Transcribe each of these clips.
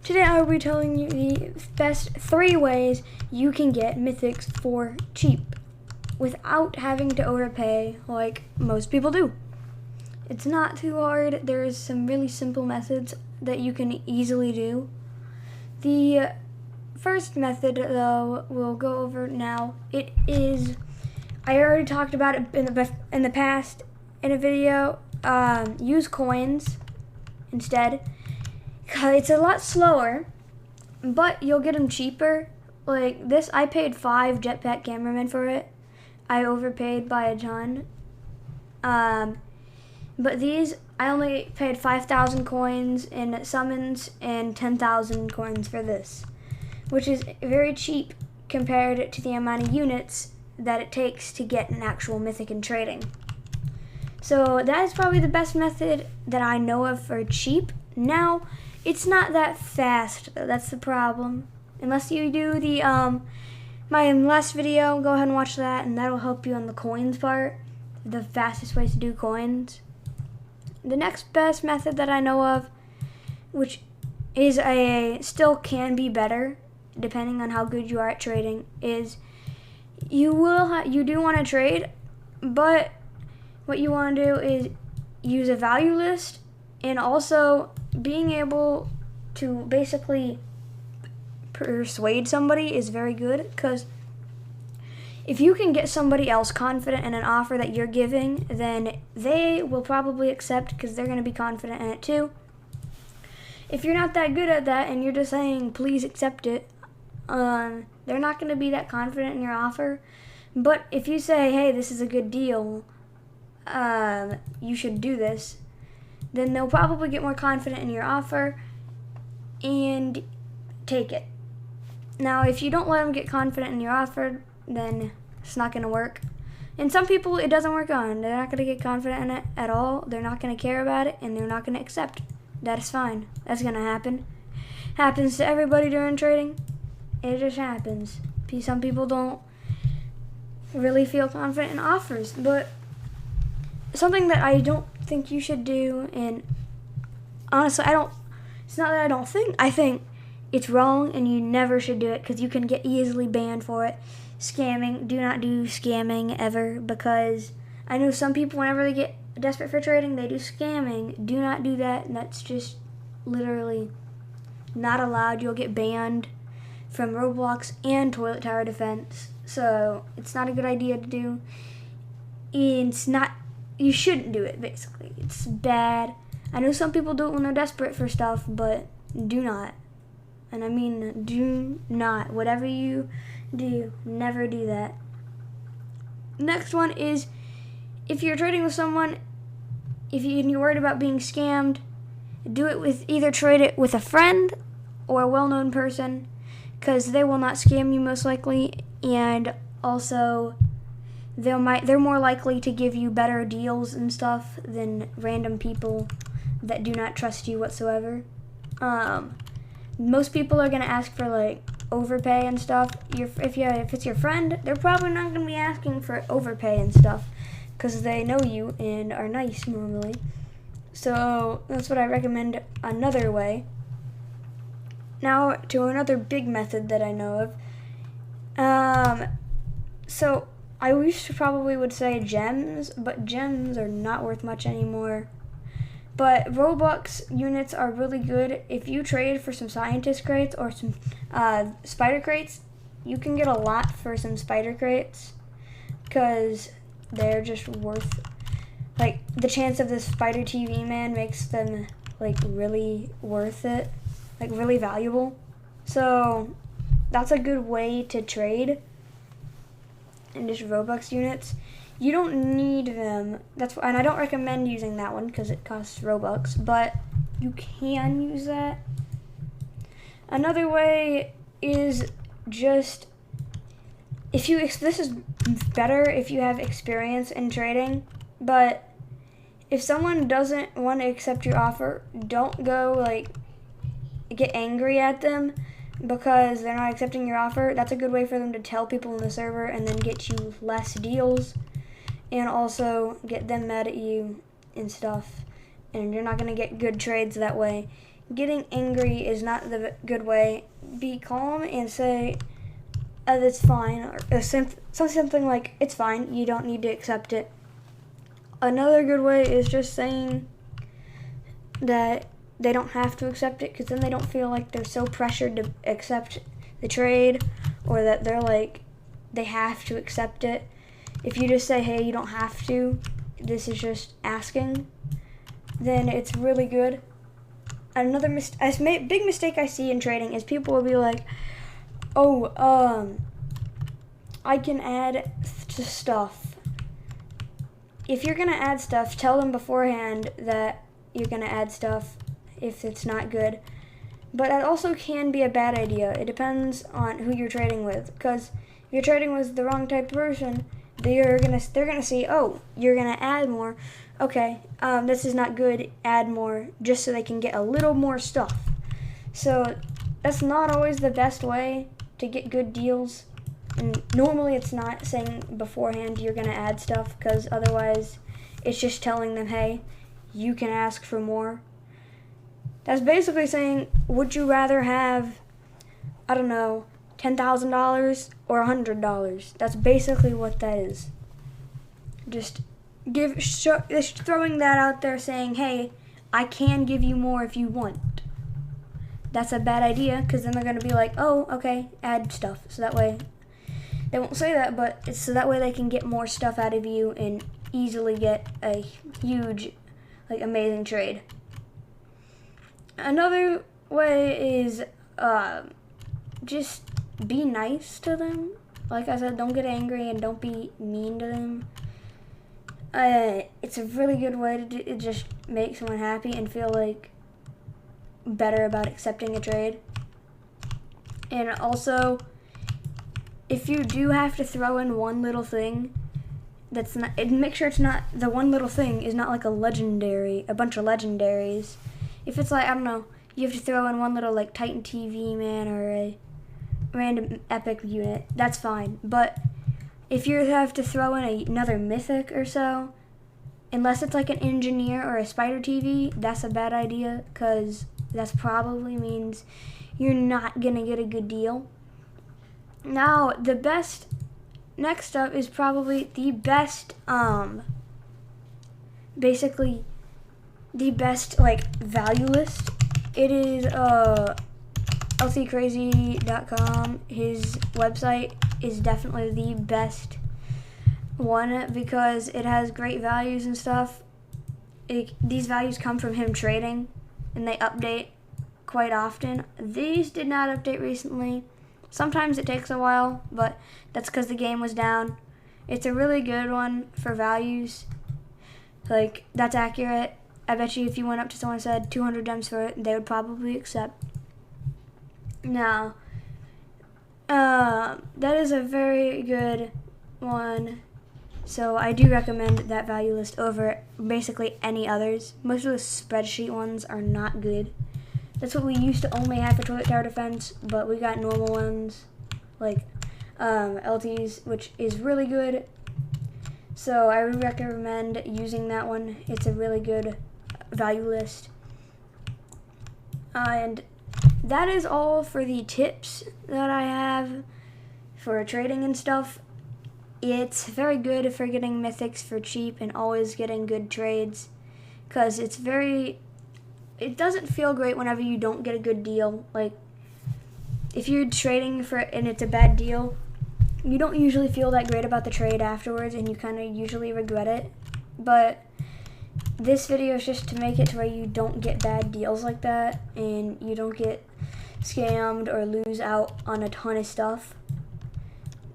Today I will be telling you the best 3 ways you can get Mythics for cheap without having to overpay like most people do. It's not too hard. There's some really simple methods that you can easily do. The first method, though, we'll go over now. It is, I already talked about it in the past in a video. Use coins instead. It's a lot slower, but you'll get them cheaper. Like this, I paid 5 jetpack cameramen for it. I overpaid by a ton. But these, I only paid 5,000 coins in summons and 10,000 coins for this, which is very cheap compared to the amount of units that it takes to get an actual mythic in trading. So that is probably the best method that I know of for cheap. Now, it's not that fast though, that's the problem. Unless you do the, my last video, go ahead and watch that, and that'll help you on the coins part, the fastest ways to do coins. The next best method that I know of, which is still can be better, depending on how good you are at trading, is you do want to trade, but what you want to do is use a value list, and also being able to basically persuade somebody is very good, because if you can get somebody else confident in an offer that you're giving, then they will probably accept because they're going to be confident in it too. If you're not that good at that and you're just saying, please accept it, they're not going to be that confident in your offer. But if you say, hey, this is a good deal, you should do this, then they'll probably get more confident in your offer and take it. Now, if you don't let them get confident in your offer, then it's not going to work. And some people it doesn't work on. They're not going to get confident in it at all. They're not going to care about it, and they're not going to accept. That is fine. That's going to happen. Happens to everybody during trading. It just happens. Some people don't really feel confident in offers. But something that I don't think you should do, and honestly, it's not that I don't think, I think it's wrong and you never should do it because you can get easily banned for it. Scamming. Do not do scamming ever, because I know some people, whenever they get desperate for trading, they do scamming. Do not do that, and that's just literally not allowed. You'll get banned from Roblox and Toilet Tower Defense, so it's not a good idea to do. You shouldn't do it, basically. It's bad. I know some people do it when they're desperate for stuff, but do not. And I mean, do not. Whatever you do, never do that. Next one is, if you're trading with someone, you're worried about being scammed, either trade it with a friend or a well-known person, because they will not scam you most likely, and also they're more likely to give you better deals and stuff than random people that do not trust you whatsoever. Most people are going to ask for like overpay and stuff. If it's your friend, they're probably not going to be asking for overpay and stuff because they know you and are nice normally. So that's what I recommend. Another way. Now to another big method that I know of. So I probably would say gems, but gems are not worth much anymore. But Robux units are really good. If you trade for some scientist crates or some spider crates, you can get a lot for some spider crates because they're just worth, like, the chance of this spider TV man makes them like really worth it, like really valuable. So that's a good way to trade. And just Robux units. You don't need them. And I don't recommend using that one because it costs Robux, but you can use that. Another way is just this is better if you have experience in trading, but if someone doesn't want to accept your offer, don't go like get angry at them because they're not accepting your offer. That's a good way for them to tell people in the server and then get you less deals. And also get them mad at you and stuff. And you're not going to get good trades that way. getting angry is not the good way. Be calm and say, that's fine, or something like, it's fine, you don't need to accept it. Another good way is just saying that they don't have to accept it, because then they don't feel like they're so pressured to accept the trade, or that they're like, they have to accept it. If you just say, hey, you don't have to, this is just asking, then it's really good. Another big mistake I see in trading is people will be like, oh, I can add to stuff. If you're gonna add stuff, tell them beforehand that you're gonna add stuff if it's not good. But that also can be a bad idea. It depends on who you're trading with, because if you're trading with the wrong type of person, they're gonna see, oh, you're gonna add more. Okay, this is not good, add more, just so they can get a little more stuff. So that's not always the best way to get good deals. And normally it's not saying beforehand you're gonna add stuff, because otherwise it's just telling them, hey, you can ask for more. That's basically saying, would you rather have, I don't know, $10,000 or $100? That's basically what that is. Just throwing that out there, saying, hey, I can give you more if you want. That's a bad idea, because then they're going to be like, oh, okay, add stuff. So that way, they won't say that, but it's so that way they can get more stuff out of you and easily get a huge, like, amazing trade. Another way is just be nice to them. Like I said, don't get angry and don't be mean to them. It's a really good way to just make someone happy and feel like better about accepting a trade. And also, if you do have to throw in one little thing, make sure it's not, the one little thing is not like a bunch of legendaries. If it's like, I don't know, you have to throw in one little like Titan TV man or a random epic unit, that's fine. But if you have to throw in another mythic or so, unless it's like an engineer or a spider TV, that's a bad idea, because that probably means you're not gonna get a good deal. Now, next up is probably the best, basically the best like value list. It is lccrazy.com. His website is definitely the best one because it has great values and stuff. These values come from him trading, and they update quite often. These did not update recently. Sometimes it takes a while, but that's because the game was down. It's a really good one for values. Like, that's accurate. I bet you if you went up to someone and said 200 gems for it, they would probably accept. Now, that is a very good one. So I do recommend that value list over basically any others. Most of the spreadsheet ones are not good. That's what we used to only have for toilet tower defense, but we got normal ones like LTs, which is really good. So I would recommend using that one. It's a really good value list. And that is all for the tips that I have for trading and stuff. It's very good for getting mythics for cheap and always getting good trades, because it doesn't feel great whenever you don't get a good deal. Like, if you're trading and it's a bad deal, you don't usually feel that great about the trade afterwards, and you kind of usually regret it. But this video is just to make it to where you don't get bad deals like that, and you don't get scammed or lose out on a ton of stuff.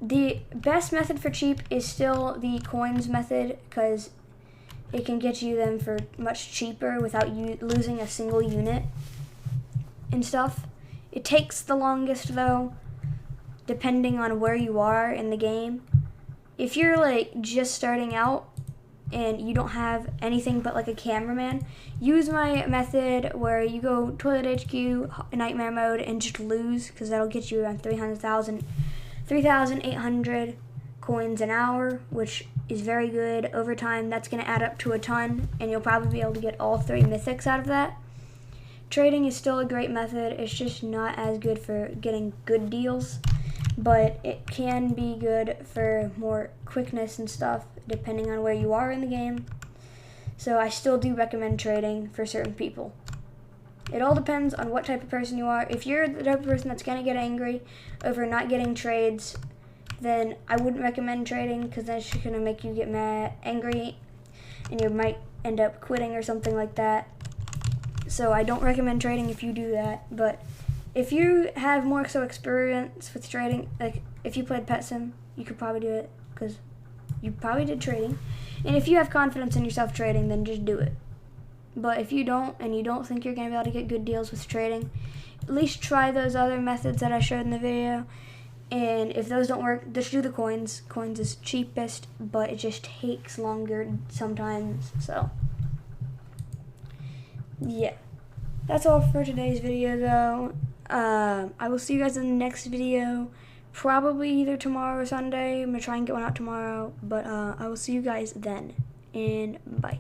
The best method for cheap is still the coins method, because it can get you them for much cheaper without you losing a single unit and stuff. It takes the longest though, depending on where you are in the game. If you're like just starting out and you don't have anything but like a cameraman, use my method where you go Toilet HQ, Nightmare mode, and just lose, because that'll get you around 3,800 coins an hour, which is very good. Over time, that's going to add up to a ton, and you'll probably be able to get all 3 mythics out of that. trading is still a great method. It's just not as good for getting good deals, but it can be good for more quickness and stuff depending on where you are in the game. So I still do recommend trading for certain people. It all depends on what type of person you are. If you're the type of person that's going to get angry over not getting trades, then I wouldn't recommend trading, because then it's just going to make you get mad, angry, and you might end up quitting or something like that. So I don't recommend trading if you do that. But if you have more so experience with trading, like if you played Pet Sim, you could probably do it because you probably did trading. And if you have confidence in yourself trading, then just do it. But if you don't, and you don't think you're going to be able to get good deals with trading, at least try those other methods that I showed in the video. And if those don't work, just do the coins. Coins is cheapest, but it just takes longer sometimes. So, yeah. That's all for today's video, though. I will see you guys in the next video. Probably either tomorrow or Sunday. I'm going to try and get one out tomorrow. But I will see you guys then. And bye.